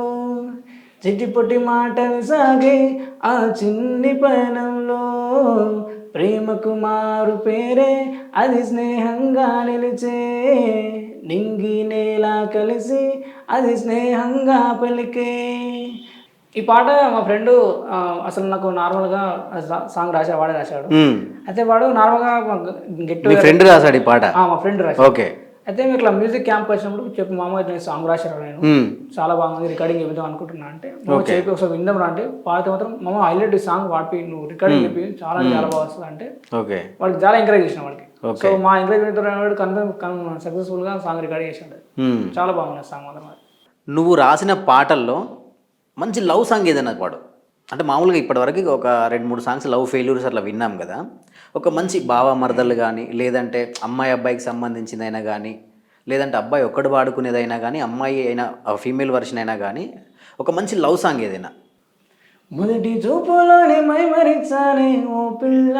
చిట్టి పొట్టి మాటలు సాగే ఆ చిన్ని పయనంలో, ప్రేమకు మారు పేరే అది స్నేహంగా నిలిచే, నింగి నేల కలిసి అది స్నేహంగా పలికే. ఈ పాట మా ఫ్రెండ్ అసలు నాకు నార్మల్గా సాంగ్ వాడే రాశాడు. అయితే వాడు నార్మల్గా ఫ్రెండ్ రాశాడు ఈ పాట. మా ఫ్రెండ్ రాశాడు. ఓకే. అయితే ఇట్లా మ్యూజిక్ క్యాంప్ వచ్చినప్పుడు చెప్పి మామూలు నేను సాంగ్ రాశాను, నేను చాలా బాగుంది, రికార్డింగ్ చేద్దాం అనుకుంటున్నా అంటే చెప్పి ఒకసారి విందాం రా అంటే పాడితే మాత్రం మామ హైలైట్ సాంగ్ వాడిపి నువ్వు రికార్డింగ్ చెప్పి చాలా చాలా బాగా వస్తుంది అంటే వాడికి చాలా ఎంకరేజ్ చేసిన వాడికి. సో మా ఎంకరేజ్మెంట్ కన్ఫర్మ్ సక్సెస్ఫుల్ గా సాంగ్ రికార్డ్ చేసాడు. చాలా బాగుంది సాంగ్ మాత్రం. నువ్వు రాసిన పాటల్లో మంచి లవ్ సాంగ్ ఏదైనా పాడు. అంటే మామూలుగా ఇప్పటివరకు ఒక 2-3 సాంగ్స్ లవ్ ఫెయిల్యూర్స్ అట్లా విన్నాం కదా. ఒక మంచి బావ మరదలు కానీ, లేదంటే అమ్మాయి అబ్బాయికి సంబంధించిందైనా కానీ, లేదంటే అబ్బాయి ఒక్కడు పాడుకునేదైనా కానీ, అమ్మాయి అయినా ఫీమేల్ వర్షన్ అయినా కానీ, ఒక మంచి లవ్ సాంగ్ ఏదైనా. మొదటి చూపులోనే మైమరిచానే ఓ పిల్ల,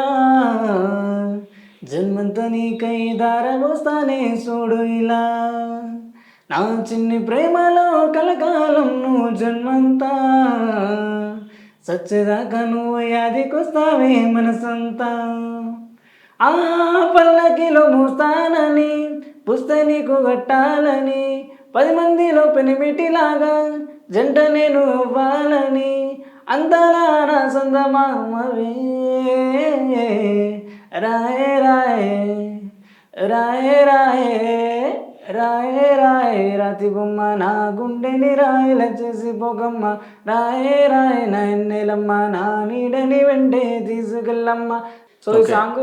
జన్మంతా నీకై దారబోస్తానే చూడు ఇలా, నా చిన్ని ప్రేమలో కలకాలం నువ్వు జన్మంతా, సచ్చేదాకా నువ్వు యాదికొస్తావే మనసంతా, ఆ పల్లకిలో మోస్తానని పుస్తనీకు కట్టాలని, 10 మందిలో పెనిమిటిలాగా జంట నేను అవ్వాలని, అందాల నా సొందమామవే, రాయే రాయే రాయే రాయే రాయే రాయే, రాతి బొమ్మ నా గుండెని రాయల చేసి పోగమ్మ, రాయే రాయే నా ఎన్నెలమ్మ, నా నీడని వెంటే తీసుకెళ్ళమ్మ. సో ఈ సాంగ్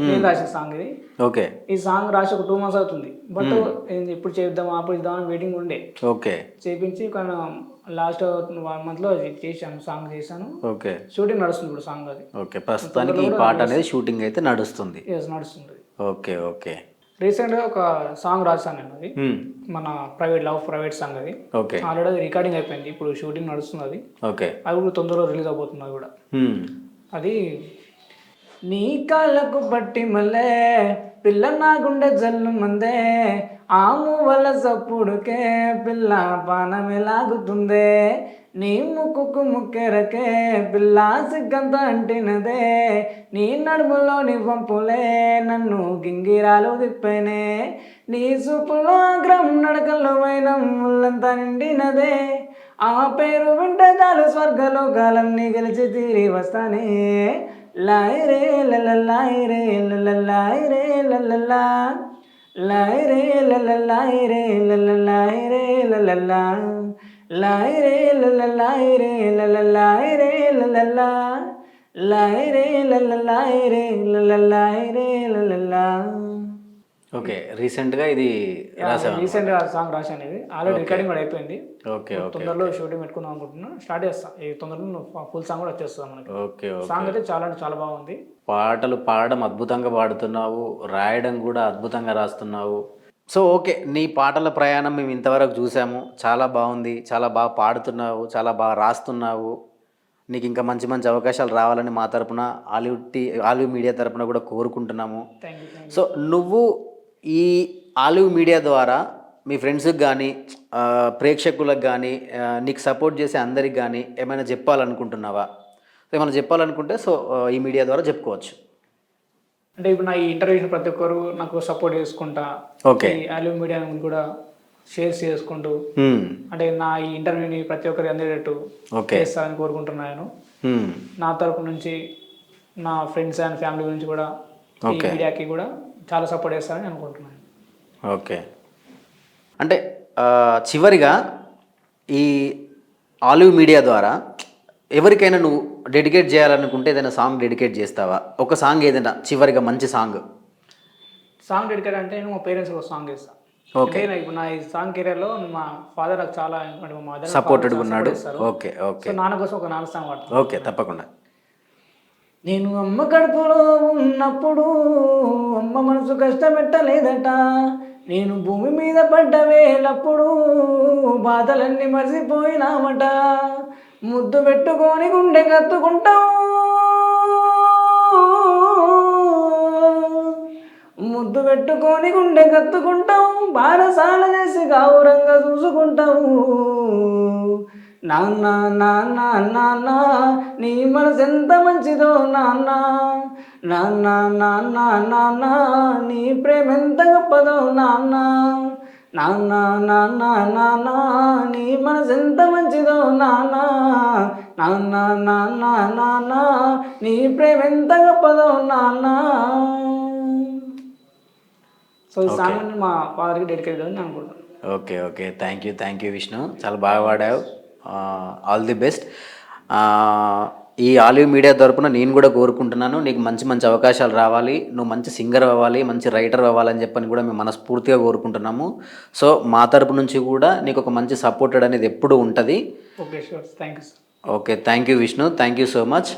నేను రాసిన సాంగ్ ఇది. ఓకే. ఈ సాంగ్ రాసి ఒక 2 months అవుతుంది. బట్ ఇప్పుడు చేద్దాం అప్పుడు ఇద్దామని వెయిటింగ్ ఉండే. ఓకే. చేపించి కానీ లాస్ట్ 1 month లో చేశాను, సాంగ్ చేశాను. ఓకే. షూటింగ్ నడుస్తుంది ఇప్పుడు సాంగ్ అది. ఓకే. ప్రస్తుతానికి ఈ పాట అనేది షూటింగ్ అయితే నడుస్తుంది. ఎస్ నడుస్తుంది. ఓకే. ఓకే. రీసెంట్గా ఒక సాంగ్ రాశాను నేను, అది మన ప్రైవేట్ సాంగ్ అది. ఓకే. ఆల్రెడీ అది రికార్డింగ్ అయిపోయింది, ఇప్పుడు షూటింగ్ నడుస్తుంది అది. ఓకే. అది కూడా తొందరలో రిలీజ్ అవబోతుంది కూడా. అది నీ కాళ్ళకు పట్టి మళ్ళే పిల్ల నా గుండె జల్లు మందే, ఆము వల్ల సప్పుడుకే పిల్ల పానమే లాగుతుందే, నీ ముక్కుకు ముక్కెరకే పిల్ల సిగ్గంత అంటినదే, నీ నడుములోని వంపులే నన్ను గింగిరాలు తిప్పేనే, నీ సూపులో అగ్రం నడకల్లో వైనం ముళ్ళంతా నిండినదే, ఆ పేరు వింటే చాలు స్వర్గలోకాలన్నీ గెలిచి తీరి వస్తానే, లాయరే లలలాయరే లలలాయరే లలలా, లాయరే లలలాయరే లలలాయరే లలలా, లాయరే లలలాయరే లలలాయరే లలలా, లాయరే లలలాయరే లలలాయరే లలలా. ఓకే. రీసెంట్గా ఇది రాసాను. రీసెంట్గా సాంగ్ రాశాను, ఇది ఆల్రెడీ రికార్డింగ్ కూడా అయిపోయింది. ఓకే. ఓకే. తొందరలో షూటింగ్ పెట్టుకుందాం అనుకుంటున్నాను, స్టార్ట్ చేస్తాం ఈ తొందరలో, ఫుల్ సాంగ్ కూడా వచ్చేస్తుంది మనకి. ఓకే. సాంగ్ అయితే చాలా అంటే చాలా బాగుంది. పాటలు పాడడం అద్భుతంగా పాడుతున్నావు, రాయడం కూడా అద్భుతంగా రాస్తున్నావు. సో ఓకే, నీ పాటల ప్రయాణం మేము ఇంతవరకు చూసాము. చాలా బాగుంది, చాలా బాగా పాడుతున్నావు, చాలా బాగా రాస్తున్నావు. నీకు ఇంకా మంచి మంచి అవకాశాలు రావాలని మా తరపున ఆలివ్ మీడియా తరపున కూడా కోరుకుంటున్నాము. Thank you. సో నువ్వు ఈ ఆలివ్ మీడియా ద్వారా మీ ఫ్రెండ్స్కి కానీ, ప్రేక్షకులకు కానీ, నీకు సపోర్ట్ చేసే అందరికి కానీ ఏమైనా చెప్పాలనుకుంటున్నావా? ఏమైనా చెప్పాలనుకుంటే సో ఈ మీడియా ద్వారా చెప్పుకోవచ్చు. అంటే ఇప్పుడు నా ఈ ఇంటర్వ్యూని ప్రతి ఒక్కరు నాకు సపోర్ట్ చేసుకుంటా, ఓకే, ఈ ఆలివ్ మీడియా కూడా షేర్ చేసుకుంటూ, అంటే నా ఈ ఇంటర్వ్యూని ప్రతి ఒక్కరికి అందేటట్టు చేస్తారని కోరుకుంటున్నాను. నా తరపు నుంచి నా ఫ్రెండ్స్ అండ్ ఫ్యామిలీ గురించి కూడా ఈ మీడియాకి కూడా చాలా సపోర్ట్ చేస్తారని అనుకుంటున్నాను. ఓకే. అంటే చివరిగా ఈ ఆలివ్ మీడియా ద్వారా ఎవరికైనా నువ్వు డెడికేట్ చేయాలనుకుంటే ఏదైనా సాంగ్ డెడికేట్ చేస్తావా? ఒక సాంగ్ ఏదైనా చివరిగా మంచి సాంగ్ డెడికేట్ అంటే నేను మా పేరెంట్స్కి ఒక సాంగ్ చేస్తాను. ఓకే. ఇప్పుడు నా ఈ సాంగ్ కెరియర్లో మా ఫాదర్ నాకు చాలా సపోర్టెడ్గా ఉన్నాడు. ఓకే. ఓకే. నాన్న కోసం ఒక 4 సాంగ్ పాడతాను. ఓకే, తప్పకుండా. నేను అమ్మ కడుపులో ఉన్నప్పుడు అమ్మ మనసు కష్టపెట్టలేదట, నేను భూమి మీద పడ్డ వేలప్పుడు బాధలన్నీ మర్చిపోయినామట, ముద్దు పెట్టుకొని గుండె కత్తుకుంటావు, ముద్దు పెట్టుకొని గుండె కత్తుకుంటావు, బారసాల చేసి గౌరంగా చూసుకుంటావు, నాన్న నాన్న నాన్న నీ మనసు ఎంత మంచిదో నాన్న, నాన్న నాన్న నాన్న నీ ప్రేమ ఎంత గొప్పదో నాన్న, నాన్న నాన్న నాన్న నీ మనసు ఎంత మంచిదో నాన్న, నాన్న నాన్న నాన్న నీ ప్రేమ ఎంత గొప్పదో నాన్న. సో ఈ సాంగ్ మా ఫాదర్కి డెడికేట్ అని అనుకుంటాను. Okay. Okay. Thank you Vishnu, చాలా బాగా పాడావు. All the best. ఈ ఆలివ్ మీడియా తరపున నేను కూడా కోరుకుంటున్నాను నీకు మంచి మంచి అవకాశాలు రావాలి, నువ్వు మంచి సింగర్ అవ్వాలి, మంచి రైటర్ అవ్వాలని చెప్పని కూడా మేము మనస్ఫూర్తిగా కోరుకుంటున్నాము. సో మా తరపు నుంచి కూడా నీకు ఒక మంచి సపోర్టెడ్ అనేది ఎప్పుడు ఉంటుంది. Okay, sure, thank you sir. Okay, thank you Vishnu, thank you so much.